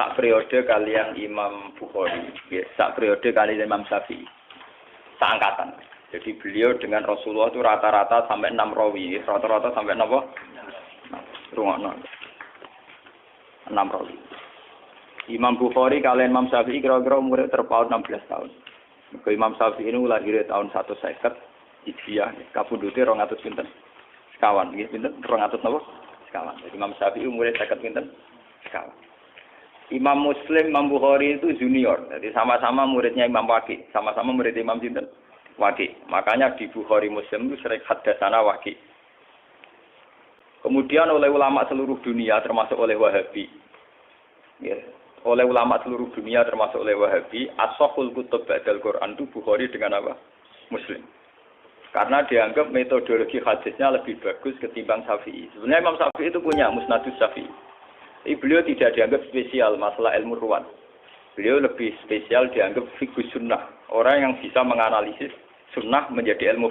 sak periode kalian Imam Bukhari, ya, sak periode kalian Imam Syafi'i, seangkatan. Jadi beliau dengan Rasulullah itu rata-rata sampai 6 rawi, rata-rata sampai 6 apa? Rungokno. 6 rawi. Imam Bukhari kalian Imam Syafi'i kira-kira umurnya terpaut 16 tahun. Imam Syafi'i ini lahir tahun 150 Hijriah, kapundhute 200 pinten. Sekawan, nggih pinten? 200 napa? Sekawan. Jadi Imam Syafi'i umurnya 50 pinten? Sekawan. Imam Muslim, Imam Bukhari itu junior. Jadi sama-sama muridnya Imam Waqi, sama-sama murid Imam sinten? Waqi. Makanya di Bukhari Muslim itu sering hadatsana Waqi. Kemudian oleh ulama seluruh dunia termasuk oleh Wahabi. Ya, oleh ulama seluruh dunia termasuk oleh Wahabi, as-sahhul kutub ba'dal Quran itu Bukhari dengan apa? Muslim. Karena dianggap metodologi hadisnya lebih bagus ketimbang Syafi'i. Sebenarnya Imam Syafi'i itu punya Musnadus Syafi'i. Tapi beliau tidak dianggap spesial masalah ilmu ruwat. Beliau lebih spesial dianggap fiqh sunnah. Orang yang bisa menganalisis sunnah menjadi ilmu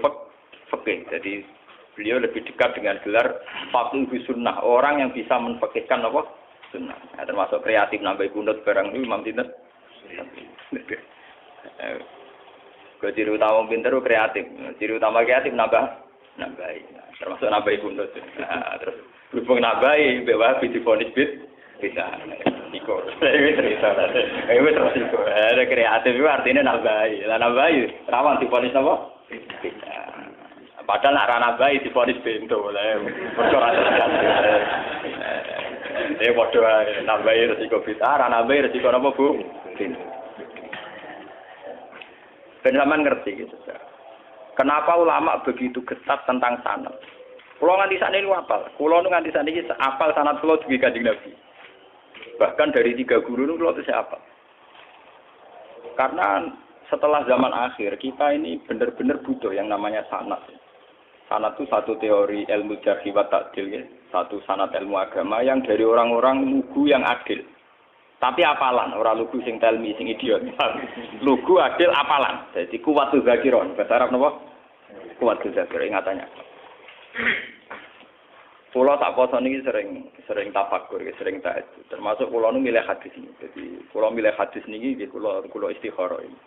fikih. Jadi beliau lebih dekat dengan gelar faqih sunnah. Orang yang bisa menfaqihkan apa? Sunnah. Nah, termasuk kreatif nambah kunut barang itu Imam Sinten. Ciri utama pinter kreatif. Ciri utama kreatif nambah. Termasuk nambah kunut. Nah, terus berhubung nabai, bawa difonis bisa. Iko, ini cerita. Ini terus iko. Ada kreatif itu artinya nabai. Lah nabai, rawan difonis apa? Bisa. Padahal nak rana nabai difonis bento lah. Perkara bodoh nabai resiko bisa. Rana nabai resiko apa bu? Penjaman ngerti gitu. Kenapa ulama begitu ketat tentang sanad? Kulo nganti sakniki niku apal. Kulo nganti sakniki apal sanad kulo duwe Kanjeng Nabi. Bahkan dari 3 guru niku kulo wis apal. Karena setelah zaman akhir kita ini benar-benar butuh yang namanya sanad. Sanad itu satu teori ilmu jarh wa ta'dil ya, satu sanad ilmu agama yang dari orang-orang lugu yang adil. Tapi apalan, orang lugu sing telmi sing idiot. Lugu adil apalan. Jadi kuwatul zakiron. Bahasa Arab napa? Kuwatul zakiron ingatannya. Pulau tak poso niki sering tafakur, sering tahajud. Termasuk pulau nu milih hadis ini. Jadi pulau milih hadis niki pulau istikharah ini.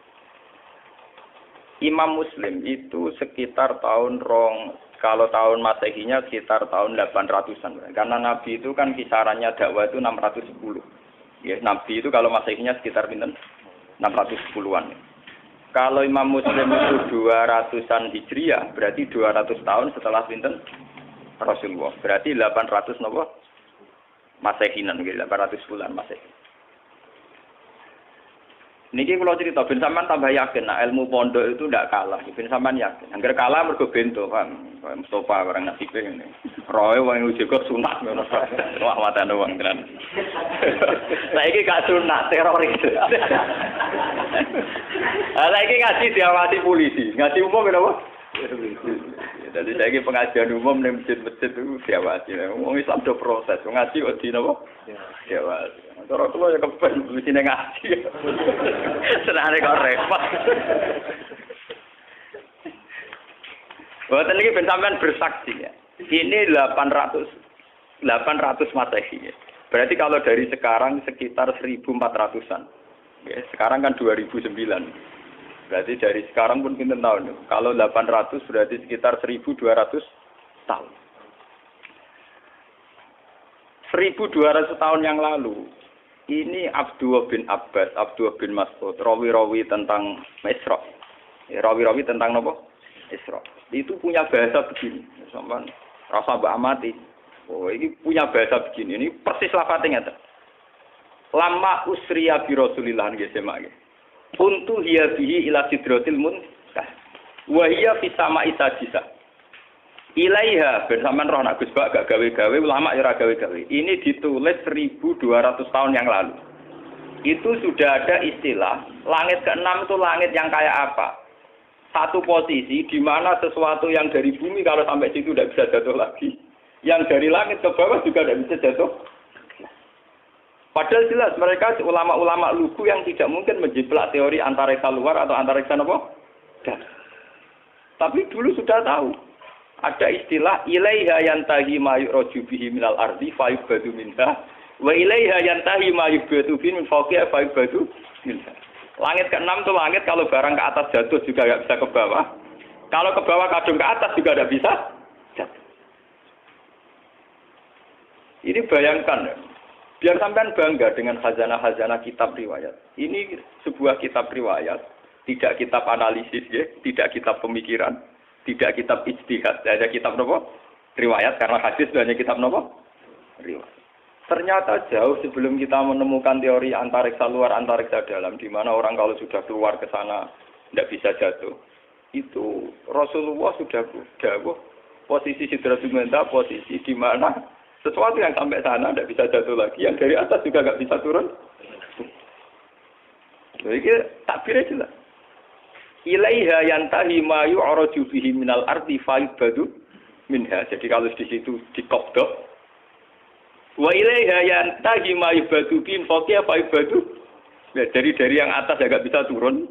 Imam Muslim itu sekitar kalau tahun Masehinya sekitar tahun 800-an. Karena Nabi itu kan kisarannya dakwah itu 610. Ya, Nabi itu kalau Masehinya sekitar pinten 610-an. Kalau Imam Muslim itu 200-an Hijriah, berarti 200 tahun setelah pinten Rasulullah. Berarti 800 napa? Masehinan, 800 bulan Masehi. Niki kalau cerita ben sampean tambah yakin nah ilmu pondok itu ndak kalah. Ben sampean yakin. Angger kalah mergo bento, Pak. Mustofa barang nasibe ngene. Roe wong uji kok sunat ngono. Wah matane wong tenan. Saiki gak sunat teroris. Saiki ngaji diawasi polisi. Ngaji umum menapa? Jadi saiki pengajian umum ning masjid-masjid itu diawasi. Wong Islam do proses. Ngaji odi napa? Diawasi. Cara kula ya kepen mesine ngaji. Senane kok repot. Boten iki ben sampean bersaksi ya. Ini 800 Masehi. Ya. Berarti kalau dari sekarang sekitar 1400-an. Ya, sekarang kan 2009. Berarti dari sekarang pun pinten tahun. Kalau 800 berarti sekitar 1200 tahun. 1200 tahun yang lalu ini Abdullah bin Abbas, Abdullah bin Mas'ud, rawi-rawi tentang Isra. Ya, rawi-rawi tentang apa? Isra. Itu punya bahasa begini. Sampeyan rasa mbak amati. Oh, ini punya bahasa begini. Ini persis lafadznya ngeten. Lama usriya bi Rasulillah nggih semak nggih. Kuntu hiya bihi ila sidratil muntah. Wa hiya fi sama'i sadisa. Ilaiha bersamaan roh nak Gus Bak gak gawe-gawe ulama ya ora gawe-gawe. Ini ditulis 1200 tahun yang lalu. Itu sudah ada istilah langit ke-6 itu langit yang kayak apa? Satu posisi di mana sesuatu yang dari bumi kalau sampai situ tidak bisa jatuh lagi. Yang dari langit ke bawah juga tidak bisa jatuh. Padahal jelas mereka ulama-ulama lugu yang tidak mungkin menjiplak teori antariksa luar atau antariksa apa? Tapi dulu sudah tahu. Ada istilah ilaiha yantahi ma yu'raju bihi minal ardi fa yubadu minha Wa ilaiha yantahi ma yubatu min fawqiha fa yubatu minha. Langit ke-6 itu langit kalau barang ke atas jatuh juga enggak bisa ke bawah. Kalau ke bawah kadung ke atas juga enggak bisa jatuh. Ini bayangkan ya. Biar sampean bangga dengan khazanah-khazanah kitab riwayat. Ini sebuah kitab riwayat, tidak kitab analisis ya, tidak kitab pemikiran, tidak kitab ijtihad, ada kitab apa? Riwayat, karena hadis itu hanya kitab apa? Riwayat. Ternyata jauh sebelum kita menemukan teori antariksa luar, antariksa dalam, di mana orang kalau sudah keluar ke sana tidak bisa jatuh. Itu Rasulullah sudah dawuh posisi Sidratul Muntaha, posisi di mana sesuatu yang sampai sana tidak bisa jatuh lagi, yang dari atas juga nggak bisa turun. Jadi takbirnya jelas. Ilaiha yantahi ma yu'raju bihi minal ardi fayubadu minha. Jadi kalau di situ dikobdok. Wa ilaiha yantahi ma yubadu bihi fawqiha fayubadu. Ya, dari yang atas ya nggak bisa turun.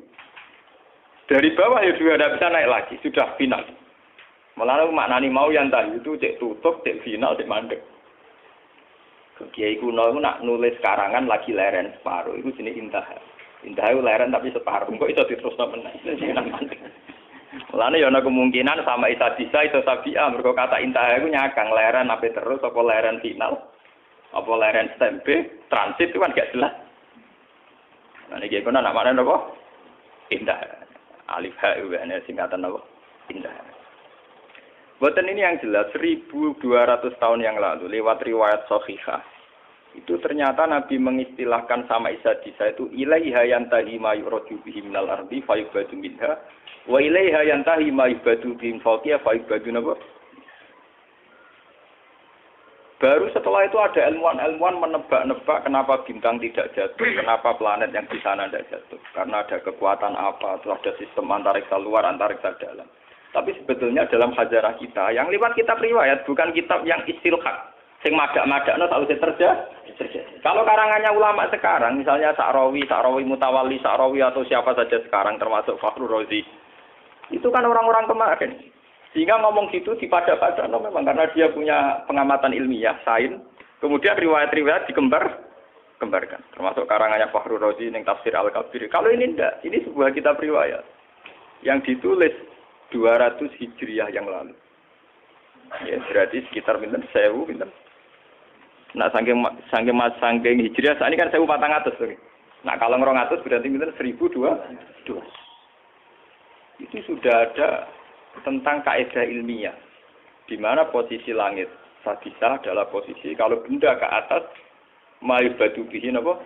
Dari bawah ya juga tidak bisa naik lagi. Sudah final. Malah maknani mau yantahi itu cek tutup, cek final, cek mandek. Kiai kuno itu nak nulis karangan lagi leren separuh, itu jenis intaha. Intaha itu leren tapi separuh, kok itu diterusno meneh. Mulane ya ana kemungkinan sama Isa Disa itu Sabia, mergo kata intaha itu nyakang leren apa terus apa leren final. Apa leren stempe, transit itu kan gak jelas. Nah iki kono nak mana apa? Intaha. Alif ha itu singkatan apa? Intaha. Boten ini yang jelas 1200 tahun yang lalu lewat riwayat sahihah. Itu ternyata Nabi mengistilahkan sama Isa Disa itu ilaiha yantahi ma yuraju bihi minal ardi fayubadu minha wa ilaiha yantahi ma yubadu bihi fawqiha fayubadu napa. Baru setelah itu ada ilmuwan-ilmuwan menebak-nebak kenapa bintang tidak jatuh, kenapa planet yang di sana tidak jatuh. Karena ada kekuatan apa, atau ada sistem antariksa luar, antariksa dalam. Tapi sebetulnya dalam hajarah kita, yang lewat kitab riwayat, bukan kitab yang istilhaq. Sing madak-madakno tak usah terjadi. Kalau karangannya ulama sekarang, misalnya Sa'rawi Mutawalli, Sa'rawi atau siapa saja sekarang, termasuk Fakhrur Razi, itu kan orang-orang kemarin. Sehingga ngomong gitu dipada-pada, memang karena dia punya pengamatan ilmiah, sains, kemudian riwayat-riwayat dikembarkan. Termasuk karangannya Fakhrur Razi, yang tafsir Al-Kabir. Kalau ini enggak, ini sebuah kitab riwayat yang ditulis 200 Hijriah yang lalu. Ya, berarti sekitar pinten 1000 pinten. Nah, saking Hijriah saat ini kan 1400 tuh. Nah, kalau 200 berarti pinten 1200. Itu sudah ada tentang kaidah ilmiah. Di mana posisi langit sadisah adalah posisi kalau benda ke atas mayubadu bihi napa?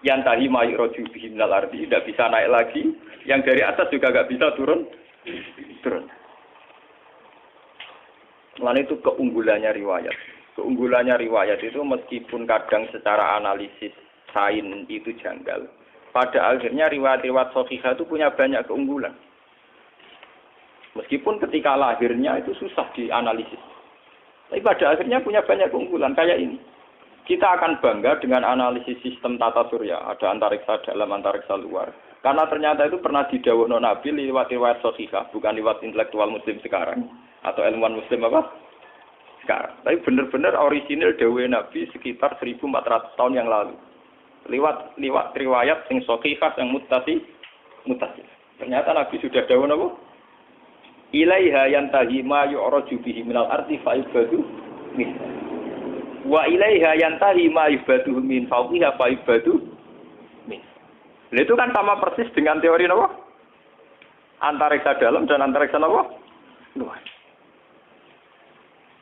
Yantahi mayuraju bihi minal ardi, tidak bisa naik lagi. Yang dari atas juga enggak bisa turun. Lalu itu keunggulannya riwayat. Keunggulannya riwayat itu meskipun kadang secara analisis sains itu janggal. Pada akhirnya riwayat-riwayat sahihah itu punya banyak keunggulan. Meskipun ketika lahirnya itu susah dianalisis. Tapi pada akhirnya punya banyak keunggulan kayak ini. Kita akan bangga dengan analisis sistem tata surya. Ada antariksa dalam, antariksa luar. Karena ternyata itu pernah didhawuhno Nabi lewat riwayat sahihah, bukan lewat intelektual muslim sekarang atau ilmuwan muslim apa? Sekarang. Tapi benar-benar orisinil dawuh Nabi sekitar 1400 tahun yang lalu. Lewat riwayat sing sahihah yang muttasil. Ternyata Nabi sudah dawuh napa? Ilaiha yantahi ma yu'raju bihi minal ardi fa'ibadu min. Wa ilaiha yantahi ma yubadu min fawqiha fa'ibadu. Itu kan sama persis dengan teori apa? Antariksa dalam dan antariksa apa? Luar.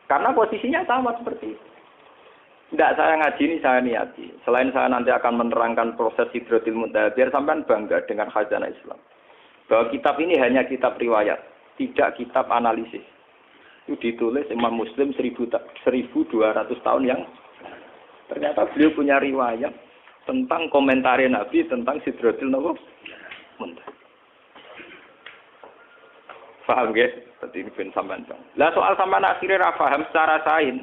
Karena posisinya sama seperti itu. Tidak saya ngaji ini saya niati. Selain saya nanti akan menerangkan proses Sidratul Muntaha, biar sampean bangga dengan khazanah Islam. Bahwa kitab ini hanya kitab riwayat, tidak kitab analisis. Itu ditulis Imam Muslim 1200 tahun yang ternyata beliau punya riwayat tentang komentar Nabi tentang Sidratul Muntaha. Paham nggih? Dadi ben sampean. Lah soal sampean akhire ra paham secara sains.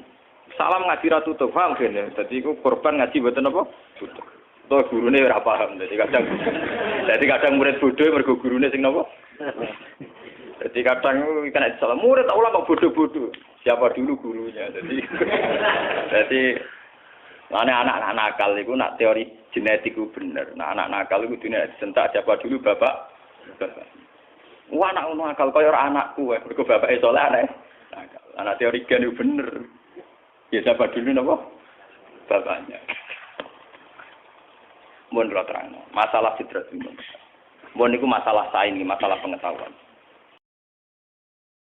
Salam ngaji ra tutup, paham kene. Dadi iku korban ngaji mboten apa? Tutup. Toh gurune ora paham. Dadi kadang murid bodoh mergo gurune sing napa? Jadi kadang kena salah murid tak ulama bodoh-bodoh. Siapa dulu gurunya? Jadi Lane anak-anak nakal iku nak teori genetik ku bener. Nah anak nakal iku dunia disentak siapa dulu bapak. Wah anak ngono akal kaya anakku wae. Mergo bapake saleh anake nakal. Anak teori gen iku bener. Ya siapa dulu napa? Bapaknya. Mun terang. Masalah fitrat. Mun niku masalah sains, masalah pengetahuan.